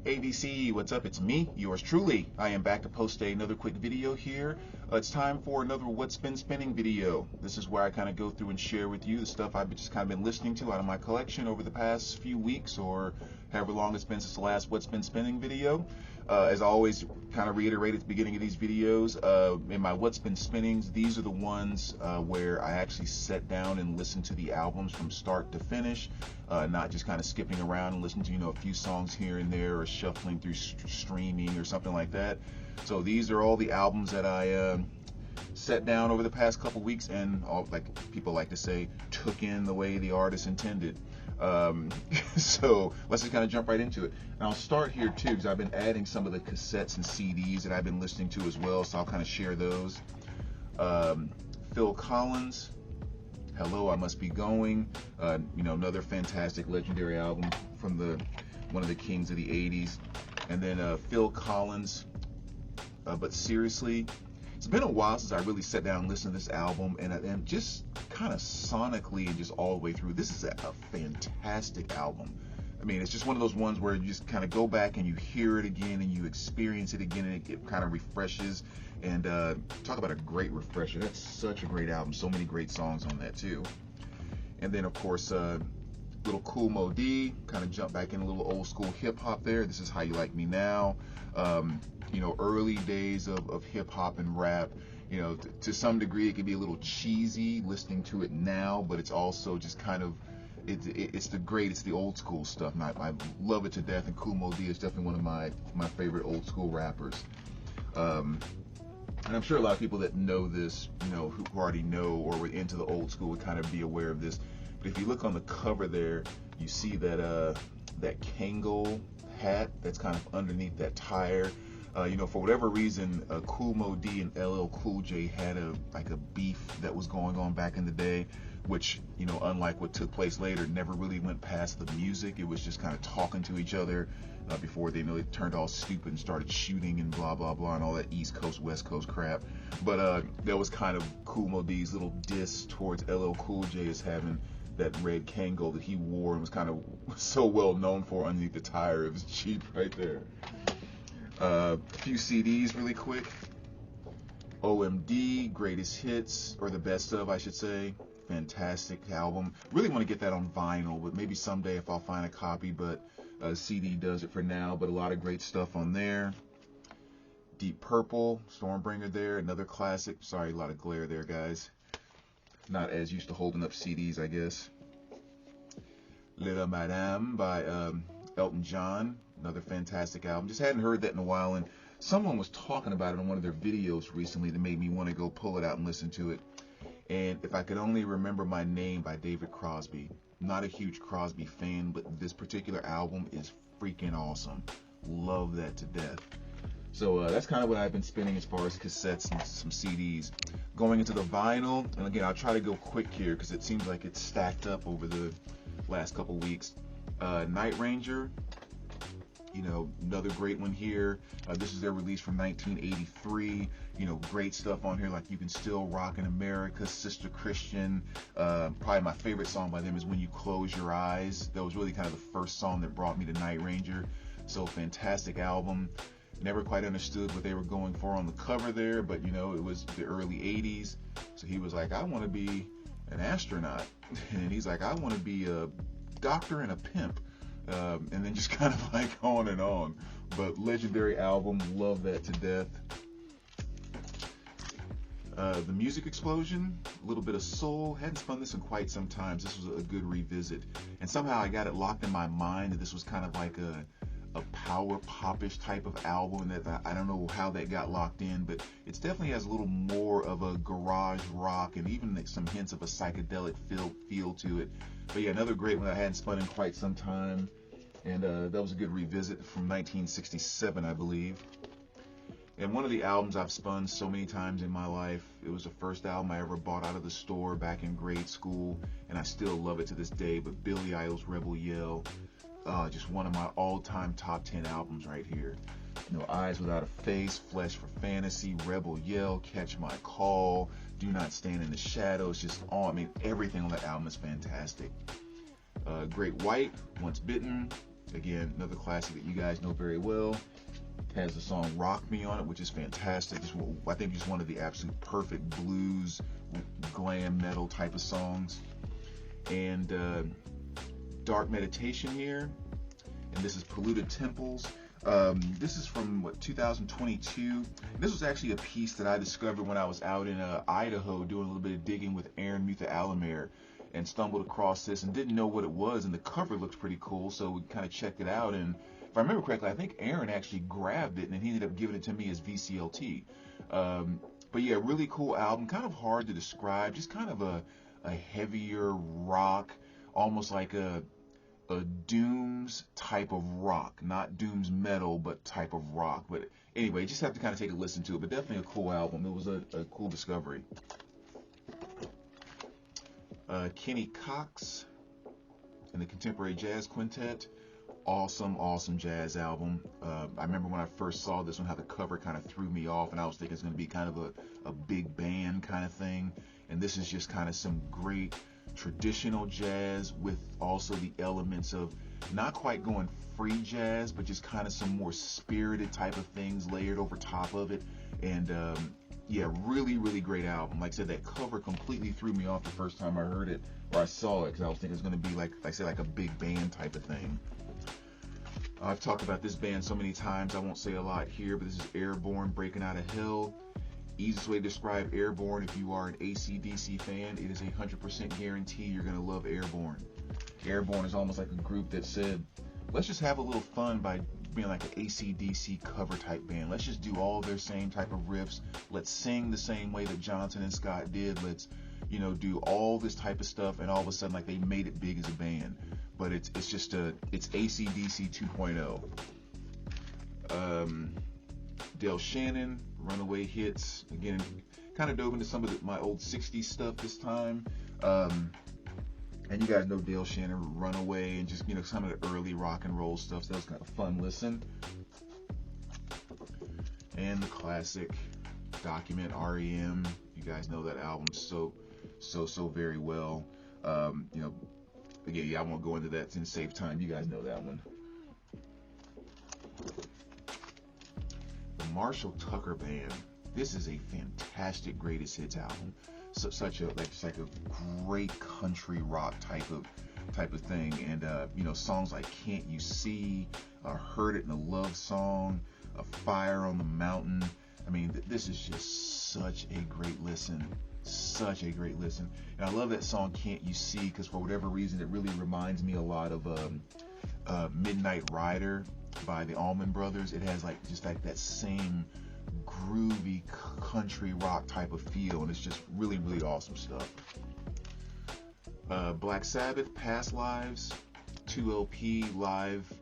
ABC, what's up? It's me, yours truly. I am back to post another quick video here. It's time for another What's Been Spinning video. This is where I kind of go through and share with you the stuff I've just kind of been listening to out of my collection over the past few weeks or however long it's been since the last What's Been Spinning video. As I always kind of reiterate at the beginning of these videos, in my What's Been Spinnings, these are the ones where I actually sat down and listened to the albums from start to finish, not just kind of skipping around and listening to, a few songs here and there or shuffling through streaming or something like that. So these are all the albums that I sat down over the past couple weeks and, like people like to say, took in the way the artist intended. So let's just kind of jump right into it. And I'll start here too, because I've been adding some of the cassettes and CDs that I've been listening to as well, so I'll kind of share those. Phil Collins, Hello, I Must Be Going, another fantastic legendary album from one of the kings of the 80s. And then Phil Collins, But Seriously. It's been a while since I really sat down and listened to this album, and just kind of sonically and just all the way through, this is a fantastic album. I mean, it's just one of those ones where you just kind of go back and you hear it again and you experience it again, and it kind of refreshes. And talk about a great refresher. That's such a great album. So many great songs on that too. And then, of course, little Kool Moe Dee, kind of jump back in a little old school hip hop there. This Is How You Like Me Now. Early days of hip hop and rap. To some degree it can be a little cheesy listening to it now, but it's also just kind of, it's the old school stuff, and I love it to death. And Kool Moe Dee is definitely one of my favorite old school rappers. And I'm sure a lot of people that know this, who already know or were into the old school would kind of be aware of this. But if you look on the cover there, you see that that Kangol hat that's kind of underneath that tire. For whatever reason, Kool Moe Dee and LL Cool J had a beef that was going on back in the day, which, unlike what took place later, never really went past the music. It was just kind of talking to each other before they turned all stupid and started shooting and blah, blah, blah, and all that East Coast, West Coast crap. But that was kind of Kool Moe Dee's little diss towards LL Cool J as having that red Kangol that he wore and was kind of so well known for underneath the tire. It was cheap right there. A few CDs really quick. OMD, Greatest Hits, or the Best Of, I should say. Fantastic album. Really want to get that on vinyl, but maybe someday if I'll find a copy, but CD does it for now. But a lot of great stuff on there. Deep Purple, Stormbringer there, another classic. Sorry, a lot of glare there, guys. Not as used to holding up CDs, I guess. Little Madame by Elton John, another fantastic album. Just hadn't heard that in a while, and someone was talking about it on one of their videos recently that made me want to go pull it out and listen to it. And If I Could Only Remember My Name by David Crosby. Not a huge Crosby fan, but this particular album is freaking awesome. Love that to death. So that's kind of what I've been spinning as far as cassettes and some CDs. Going into the vinyl, and again, I'll try to go quick here because it seems like it's stacked up over the last couple weeks. Night Ranger, another great one here. This is their release from 1983. Great stuff on here, like You Can Still Rock in America, Sister Christian. Probably my favorite song by them is When You Close Your Eyes. That was really kind of the first song that brought me to Night Ranger. So fantastic album. Never quite understood what they were going for on the cover there, but it was the early 80s. So he was like, I want to be an astronaut. And he's like, I want to be a doctor and a pimp. And then just kind of like on and on. But legendary album, love that to death. The Music Explosion, a little bit of soul. Hadn't spun this in quite some time. This was a good revisit. And somehow I got it locked in my mind that this was kind of like a power popish type of album, that I don't know how that got locked in, but it definitely has a little more of a garage rock and even some hints of a psychedelic feel to it. But yeah, another great one that I hadn't spun in quite some time, and that was a good revisit from 1967, I believe. And one of the albums I've spun so many times in my life, it was the first album I ever bought out of the store back in grade school, and I still love it to this day, but Billy Idol's Rebel Yell. Just one of my all-time top 10 albums right here. Eyes Without a Face, Flesh for Fantasy, Rebel Yell, Catch My Call, Do Not Stand in the Shadows. Just everything on that album is fantastic. Great White, Once Bitten, Again, another classic that you guys know very well. It has the song Rock Me on it, which is fantastic. I think just one of the absolute perfect blues, glam metal type of songs. And Dark Meditation here. And this is Polluted Temples. This is from 2022. This was actually a piece that I discovered when I was out in Idaho doing a little bit of digging with Aaron Mutha-Alamere, and stumbled across this and didn't know what it was, and the cover looked pretty cool, so we kind of checked it out. And if I remember correctly, I think Aaron actually grabbed it and he ended up giving it to me as VCLT. But yeah, really cool album, kind of hard to describe, just kind of a heavier rock, almost like a Dooms type of rock, not Dooms metal, but type of rock. But anyway, just have to kind of take a listen to it, but definitely a cool album. It was a cool discovery. Kenny Cox and the Contemporary Jazz Quintet. Awesome jazz album. I remember when I first saw this one, how the cover kind of threw me off, and I was thinking it's going to be kind of a big band kind of thing. And this is just kind of some great traditional jazz with also the elements of not quite going free jazz, but just kind of some more spirited type of things layered over top of it. And yeah, really great album. Like I said, that cover completely threw me off the first time I heard it, or I saw it, because I was thinking it's going to be like I said, like a big band type of thing. I've talked about this band so many times, I won't say a lot here, but this is Airborne, Breaking Out of Hell. Easiest way to describe Airborne, if you are an AC/DC fan, it is 100% guarantee you're going to love Airborne. Airborne is almost like a group that said, let's just have a little fun by being like an AC/DC cover type band. Let's just do all their same type of riffs. Let's sing the same way that Johnson and Scott did. Let's, do all this type of stuff, and all of a sudden, like, they made it big as a band. But it's AC/DC 2.0. Del Shannon, Runaway Hits. Again, kind of dove into some of my old 60s stuff this time. And you guys know Del Shannon, Runaway, and just, some of the early rock and roll stuff. So that was kind of a fun listen. And the classic Document, REM. You guys know that album so very well. Again, yeah, I won't go into that in safe time. You guys know that one. The Marshall Tucker Band. This is a fantastic greatest hits album. Such a great country rock type of thing. And songs like Can't You See, Heard It in a Love Song, A Fire on the Mountain. I mean, this is just such a great listen. And I love that song Can't You See, because for whatever reason it really reminds me a lot of Midnight Rider by the Allman Brothers. It has just that same groovy country rock type of feel, and it's just really awesome stuff. Black Sabbath, Past Lives, 2 LP live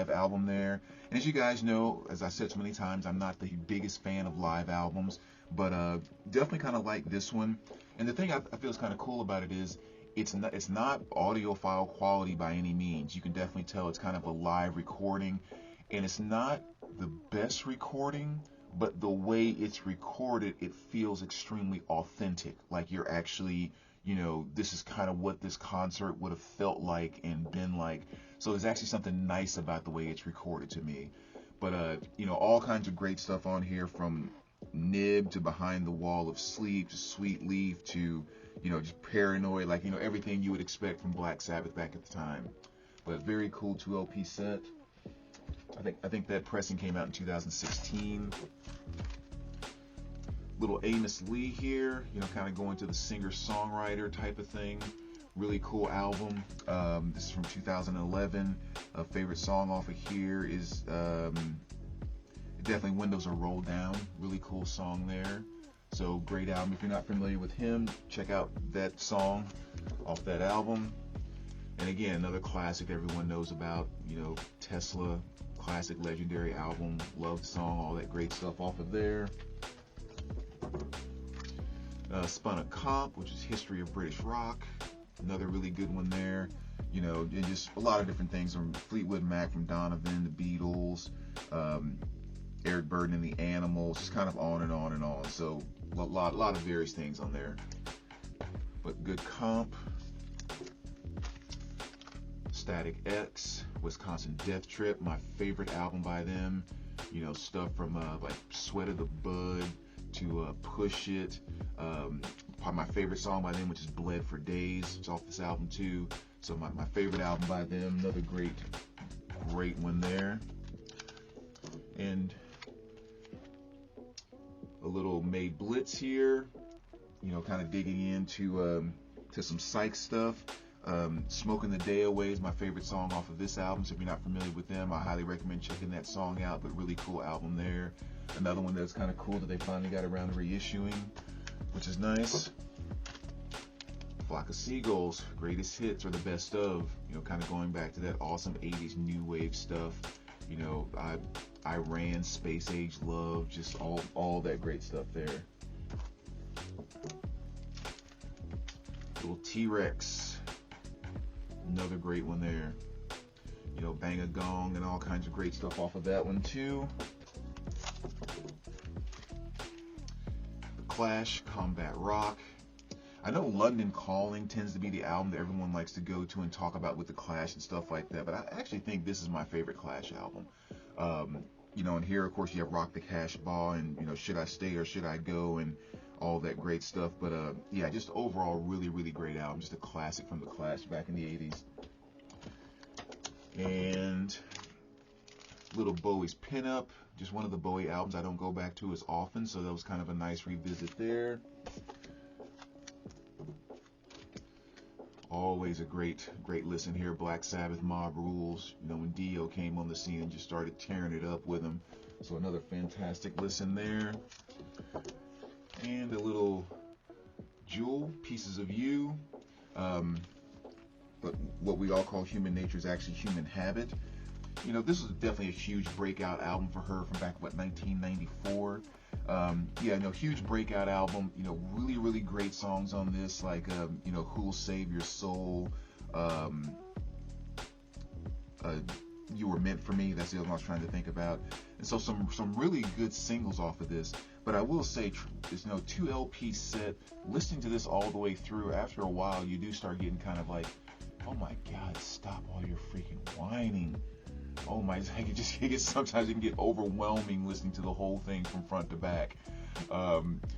album there. And as you guys know, as I said so many times, I'm not the biggest fan of live albums, but definitely kind of like this one. And the thing I feel is kind of cool about it is it's not audiophile quality by any means. You can definitely tell it's kind of a live recording, and it's not the best recording, but the way it's recorded, it feels extremely authentic. Like you're actually, this is kind of what this concert would have felt like and been like. So there's actually something nice about the way it's recorded to me. But, all kinds of great stuff on here, from Nib to Behind the Wall of Sleep to Sweet Leaf to, just Paranoid, everything you would expect from Black Sabbath back at the time. But very cool 2 LP set. I think that pressing came out in 2016. Little Amos Lee here, kind of going to the singer-songwriter type of thing. Really cool album. This is from 2011. A favorite song off of here is definitely Windows Are Rolled Down. Really cool song there. So great album. If you're not familiar with him, check out that song off that album. And again, another classic everyone knows about, Tesla, classic legendary album, Love Song, all that great stuff off of there. Spun a Comp, which is History of British Rock, another really good one there. And just a lot of different things, from Fleetwood Mac, from Donovan, the Beatles, Eric Burdon and the Animals, just kind of on and on and on. So a lot of various things on there, but good comp. Static X, Wisconsin Death Trip, my favorite album by them. You know, stuff from like Sweat of the Bud to Push It. Probably my favorite song by them, which is Bled for Days. It's off this album too. So my favorite album by them. Another great one there. And a little Made Blitz here. You know, kind of digging into to some psych stuff. Smoking the Day Away is my favorite song off of this album, so if you're not familiar with them, I highly recommend checking that song out, but really cool album there. Another one that's kind of cool that they finally got around to reissuing, which is nice. Flock of Seagulls, Greatest Hits or the Best Of, you know, kind of going back to that awesome 80s new wave stuff. You know, I Ran, Space Age Love, just all that great stuff there. Little T-Rex, another great one there. You know, Bang a Gong and all kinds of great stuff off of that one too. The Clash, Combat Rock. I know London Calling tends to be the album that everyone likes to go to and talk about with the Clash and stuff like that, but I actually think this is my favorite Clash album. You know, and here of course you have Rock the Cash Ball and, you know, Should I Stay or Should I Go and all that great stuff. But yeah, just overall really great album, just a classic from the Clash back in the 80s. And little Bowie's Pinup, just one of the Bowie albums I don't go back to as often, so that was kind of a nice revisit there. Always a great listen here. Black Sabbath, Mob Rules, you know, when Dio came on the scene and just started tearing it up with him, so another fantastic listen there. And a little Jewel, Pieces of You, but what we all call Human Nature is actually Human Habit. You know, this was definitely a huge breakout album for her from back, 1994. Yeah, no, huge breakout album. You know, really great songs on this, like, you know, Who'll Save Your Soul, You Were Meant for Me. That's the other one I was trying to think about. And so some really good singles off of this. But I will say, it's, you know, 2 LP set. Listening to this all the way through, after a while, you do start getting kind of like, oh my God, stop all your freaking whining. Oh my, sometimes it can get overwhelming listening to the whole thing from front to back.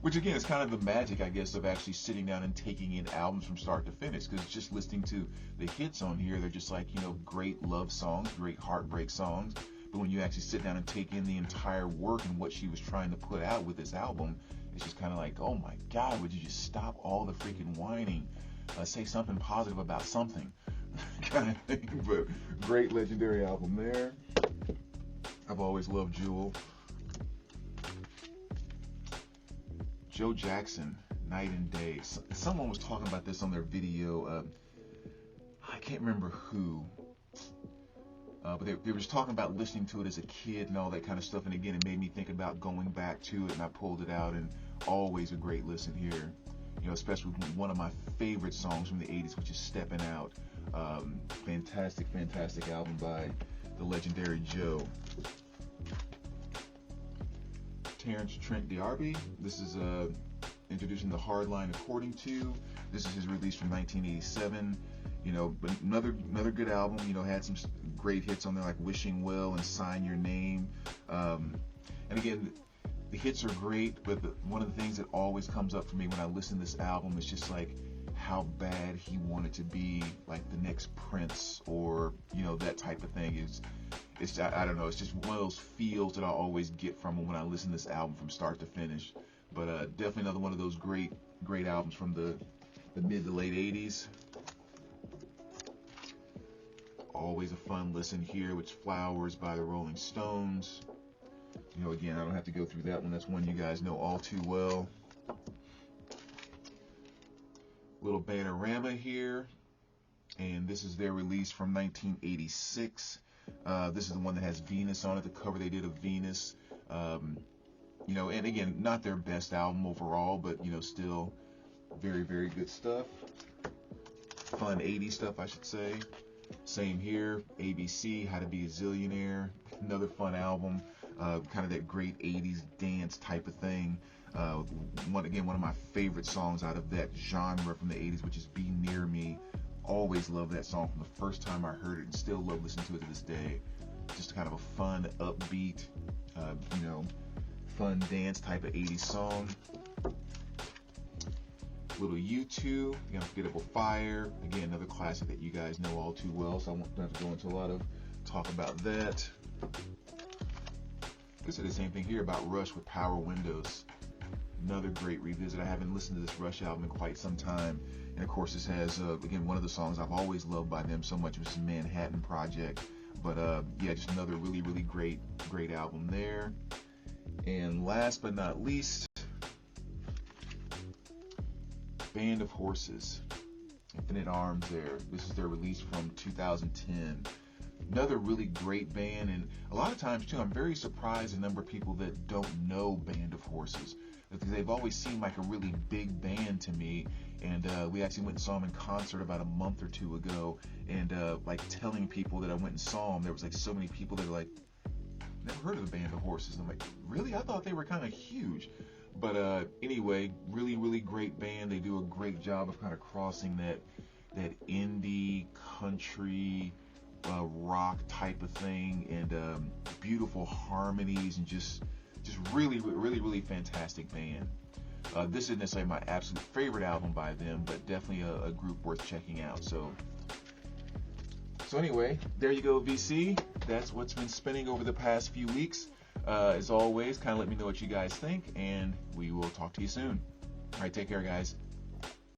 Which again is kind of the magic, I guess, of actually sitting down and taking in albums from start to finish, because just listening to the hits on here, they're just like, you know, great love songs, great heartbreak songs. But when you actually sit down and take in the entire work and what she was trying to put out with this album, it's just kind of like, oh my God, would you just stop all the freaking whining? Say something positive about something. Kind of thing. But great legendary album there. I've always loved Jewel. Joe Jackson, Night and Day. Someone was talking about this on their video. I can't remember who. But they were just talking about listening to it as a kid and all that kind of stuff. And again, it made me think about going back to it, and I pulled it out, and always a great listen here. You know, especially with one of my favorite songs from the 80s, which is Steppin' Out. Fantastic album by the legendary Joe. Terrence Trent D'Arby. This is introducing the Hardline According To. This is his release from 1987. You know, but another good album. You know, had some great hits on there like Wishing Well and Sign Your Name. And again, the hits are great, but one of the things that always comes up for me when I listen to this album is just like how bad he wanted to be like the next Prince, or, you know, that type of thing. It's I don't know, it's just one of those feels that I always get from him when I listen to this album from start to finish. But definitely another one of those great albums from the mid to late 80s. Always a fun listen here, which Flowers by the Rolling Stones. You know, again, I don't have to go through that one. That's one you guys know all too well. Little Bananarama here, and this is their release from 1986. This is the one that has Venus on it, the cover they did of Venus. You know, and again, not their best album overall, but, you know, still very good stuff. Fun 80s stuff, I should say. Same here. ABC, How to Be a Zillionaire, another fun album. Kind of that great 80s dance type of thing. One of my favorite songs out of that genre from the 80s, which is Be Near Me. Always loved that song from the first time I heard it, and still love listening to it to this day. Just kind of a fun, upbeat, fun dance type of 80s song. Little U2, Unforgettable Fire. Again, another classic that you guys know all too well, so I won't have to go into a lot of talk about that. I could say the same thing here about Rush with Power Windows. Another great revisit. I haven't listened to this Rush album in quite some time. And of course, this has, again, one of the songs I've always loved by them so much was Manhattan Project. But yeah, just another really, really great album there. And last but not least, Band of Horses, Infinite Arms there. This is their release from 2010. Another really great band, and a lot of times too, I'm very surprised the number of people that don't know Band of Horses, because they've always seemed like a really big band to me. And we actually went and saw them in concert about a month or two ago, and like telling people that I went and saw them, there was like so many people that are like, never heard of the Band of Horses. And I'm like, really? I thought they were kind of huge. But anyway, really, really great band. They do a great job of kind of crossing that indie country rock type of thing, and beautiful harmonies, and just really, really, really fantastic band. This isn't necessarily my absolute favorite album by them, but definitely a group worth checking out. So anyway, there you go, VC. That's what's been spinning over the past few weeks. As always, kind of let me know what you guys think, and we will talk to you soon. All right, take care, guys.